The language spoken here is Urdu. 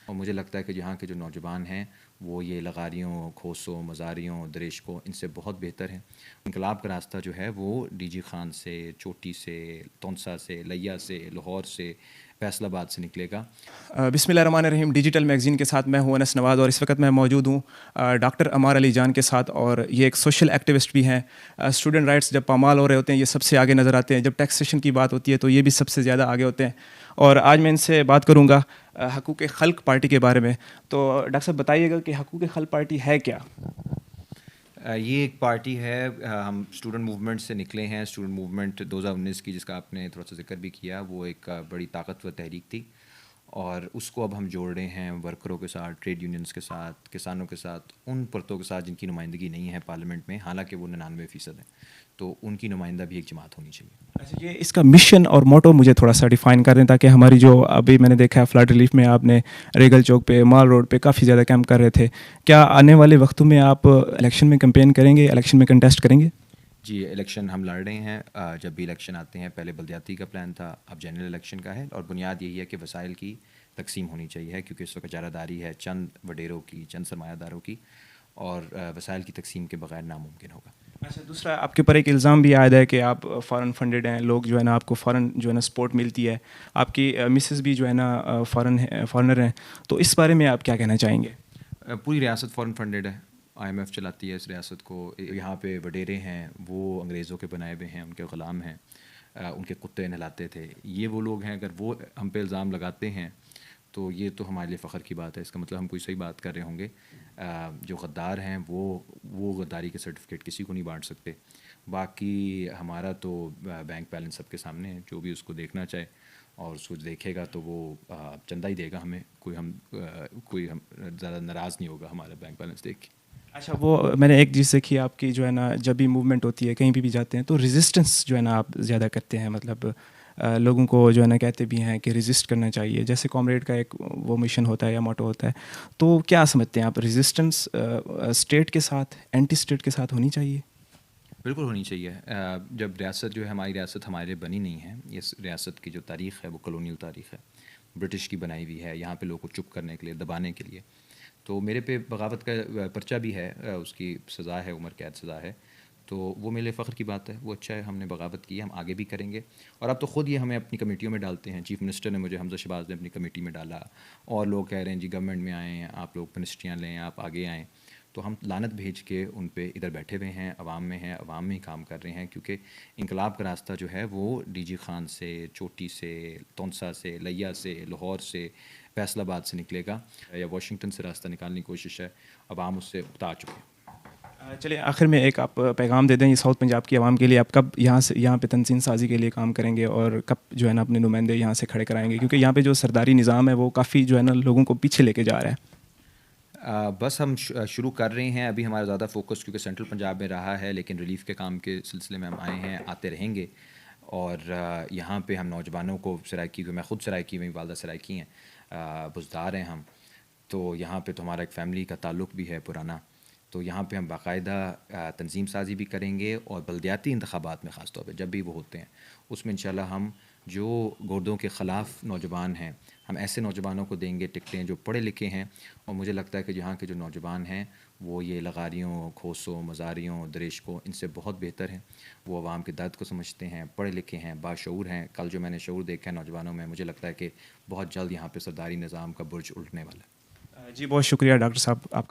اور مجھے لگتا ہے کہ یہاں کے جو نوجوان ہیں وہ یہ لغاریوں، کھوسوں، مزاریوں، دریشکوں ان سے بہت بہتر ہیں۔ انقلاب کا راستہ جو ہے وہ ڈی جی خان سے، چوٹی سے، تونسا سے، لیا سے، لاہور سے، فیصل آباد سے نکلے گا۔ بسم اللہ الرحمن الرحیم۔ ڈیجیٹل میگزین کے ساتھ میں ہوں انس نواز، اور اس وقت میں موجود ہوں ڈاکٹر عمار علی جان کے ساتھ، اور یہ ایک سوشل ایکٹیوسٹ بھی ہیں۔ اسٹوڈنٹ رائٹس جب پامال ہو رہے ہوتے ہیں یہ سب سے آگے نظر آتے ہیں، جب ٹیکسیشن کی بات ہوتی ہے تو یہ بھی سب سے زیادہ آگے ہوتے ہیں۔ اور آج میں ان سے بات کروں گا حقوق خلق پارٹی کے بارے میں۔ تو ڈاکٹر صاحب بتائیے گا کہ حقوق خلق پارٹی ہے کیا؟ یہ ایک پارٹی ہے، ہم اسٹوڈنٹ موومنٹ سے نکلے ہیں۔ اسٹوڈنٹ موومنٹ 2019 کی، جس کا آپ نے تھوڑا سا ذکر بھی کیا، وہ ایک بڑی طاقتور تحریک تھی، اور اس کو اب ہم جوڑ رہے ہیں ورکروں کے ساتھ، ٹریڈ یونینز کے ساتھ، کسانوں کے ساتھ، ان پرتوں کے ساتھ جن کی نمائندگی نہیں ہے پارلیمنٹ میں، حالانکہ وہ 99% ہیں، تو ان کی نمائندہ بھی ایک جماعت ہونی چاہیے۔ اچھا، یہ اس کا مشن اور موٹو مجھے تھوڑا سا ڈیفائن کر دیں، تاکہ ہماری جو ابھی میں نے دیکھا ہے فلڈ ریلیف میں آپ نے ریگل چوک پہ، مال روڈ پہ کافی زیادہ کیمپ کر رہے تھے، کیا آنے والے وقتوں میں آپ الیکشن میں کمپین کریں گے، الیکشن میں کنٹیسٹ کریں گے؟ جی، الیکشن ہم لڑ رہے ہیں۔ جب بھی الیکشن آتے ہیں، پہلے بلدیاتی کا پلان تھا، اب جنرل الیکشن کا ہے، اور بنیاد یہی ہے کہ وسائل کی تقسیم ہونی چاہیے، کیونکہ اس وقت اجارہ داری ہے چند وڈیروں کی، چند سرمایہ داروں کی، اور وسائل کی تقسیم کے بغیر ناممکن ہوگا۔ اچھا، دوسرا آپ کے اوپر ایک الزام بھی عائد ہے کہ آپ فارن فنڈڈ ہیں، لوگ جو ہے نا آپ کو فارن جو ہے نا سپورٹ ملتی ہے، آپ کی مسز بھی جو ہے نا فارنر ہیں، تو اس بارے میں آپ کیا کہنا چاہیں گے؟ پوری ریاست فارن فنڈڈ ہے، آئی ایم ایف چلاتی ہے اس ریاست کو۔ یہاں پہ وڈیرے ہیں، وہ انگریزوں کے بنائے ہوئے ہیں، ان کے غلام ہیں، ان کے کتے نہلاتے تھے، یہ وہ لوگ ہیں۔ اگر وہ ہم پہ الزام لگاتے ہیں تو یہ تو ہمارے لیے فخر کی بات ہے، اس کا مطلب ہم کوئی صحیح بات کر رہے ہوں گے۔ جو غدار ہیں وہ غداری کے سرٹیفکیٹ کسی کو نہیں بانٹ سکتے۔ باقی ہمارا تو بینک بیلنس سب کے سامنے ہے، جو بھی اس کو دیکھنا چاہے اور اس کو دیکھے گا تو وہ چندہ ہی دے گا ہمیں، کوئی ہم زیادہ ناراض نہیں ہوگا ہمارا بینک بیلنس دیکھ کے۔ اچھا، وہ میں نے ایک چیز دیکھی آپ کی، جو ہے نا جب بھی موومنٹ ہوتی ہے کہیں بھی جاتے ہیں تو ریزسٹنس جو ہے نا آپ زیادہ کرتے ہیں، مطلب لوگوں کو جو ہے نا کہتے بھی ہیں کہ ریزسٹ کرنا چاہیے، جیسے کامریڈ کا ایک وہ مشن ہوتا ہے یا موٹو ہوتا ہے، تو کیا سمجھتے ہیں آپ ریزسٹنس اسٹیٹ کے ساتھ، اینٹی اسٹیٹ کے ساتھ ہونی چاہیے؟ بالکل ہونی چاہیے۔ جب ریاست جو ہے، ہماری ریاست ہمارے لیے بنی نہیں ہے، اس ریاست کی جو تاریخ ہے وہ کلونیل تاریخ ہے، برٹش کی بنائی ہوئی ہے، یہاں پہ لوگوں کو چپ کرنے کے لیے، دبانے کے لیے۔ تو میرے پہ بغاوت کا پرچہ بھی ہے، اس کی سزا ہے، عمر قید سزا ہے، تو وہ میرے لیے فخر کی بات ہے، وہ اچھا ہے، ہم نے بغاوت کی ہے، ہم آگے بھی کریں گے۔ اور اب تو خود یہ ہمیں اپنی کمیٹیوں میں ڈالتے ہیں، چیف منسٹر نے مجھے، حمزہ شہباز نے اپنی کمیٹی میں ڈالا، اور لوگ کہہ رہے ہیں جی گورنمنٹ میں آئیں، آپ لوگ منسٹریاں لیں، آپ آگے آئیں، تو ہم لعنت بھیج کے ان پہ ادھر بیٹھے ہوئے ہیں، عوام میں ہیں، عوام میں ہی کام کر رہے ہیں، کیونکہ انقلاب کا راستہ جو ہے وہ ڈی جی خان سے، چوٹی سے، تونسا سے، لیا سے، لاہور سے، فیصل آباد سے نکلے گا، یا واشنگٹن سے راستہ نکالنے کی کوشش ہے، عوام اس سے اکتا چکے ہیں۔ چلیے آخر میں ایک آپ پیغام دے دیں یہ ساؤتھ پنجاب کی عوام کے لیے، آپ کب یہاں پہ تنظیم سازی کے لیے کام کریں گے، اور کب جو ہے نا اپنے نمائندے یہاں سے کھڑے کرائیں گے، کیونکہ یہاں پہ جو سرداری نظام ہے وہ کافی جو ہے نا لوگوں کو پیچھے لے کے جا رہا ہے؟ بس ہم شروع کر رہے ہیں، ابھی ہمارا زیادہ فوکس کیونکہ سینٹرل پنجاب میں رہا ہے، لیکن ریلیف کے کام کے سلسلے میں ہم آئے ہیں، آتے رہیں گے، اور یہاں پہ ہم نوجوانوں کو سرائکی ہوئے، میں خود سرائکی میں، والدہ سرائکی ہیں، بزدار ہیں ہم، تو یہاں پہ تو ہمارا ایک فیملی کا تعلق بھی ہے پرانا، تو یہاں پہ ہم باقاعدہ تنظیم سازی بھی کریں گے، اور بلدیاتی انتخابات میں خاص طور پہ جب بھی وہ ہوتے ہیں اس میں انشاءاللہ ہم جو گردوں کے خلاف نوجوان ہیں، ہم ایسے نوجوانوں کو دیں گے ٹکٹیں جو پڑھے لکھے ہیں، اور مجھے لگتا ہے کہ یہاں کے جو نوجوان ہیں وہ یہ لغاریوں، کھوسوں، مزاریوں، دریشکوں ان سے بہت بہتر ہیں، وہ عوام کے درد کو سمجھتے ہیں، پڑھے لکھے ہیں، باشعور ہیں۔ کل جو میں نے شعور دیکھا ہے نوجوانوں میں، مجھے لگتا ہے کہ بہت جلد یہاں پہ سرداری نظام کا برج الٹنے والا ہے۔ جی بہت شکریہ ڈاکٹر صاحب آپ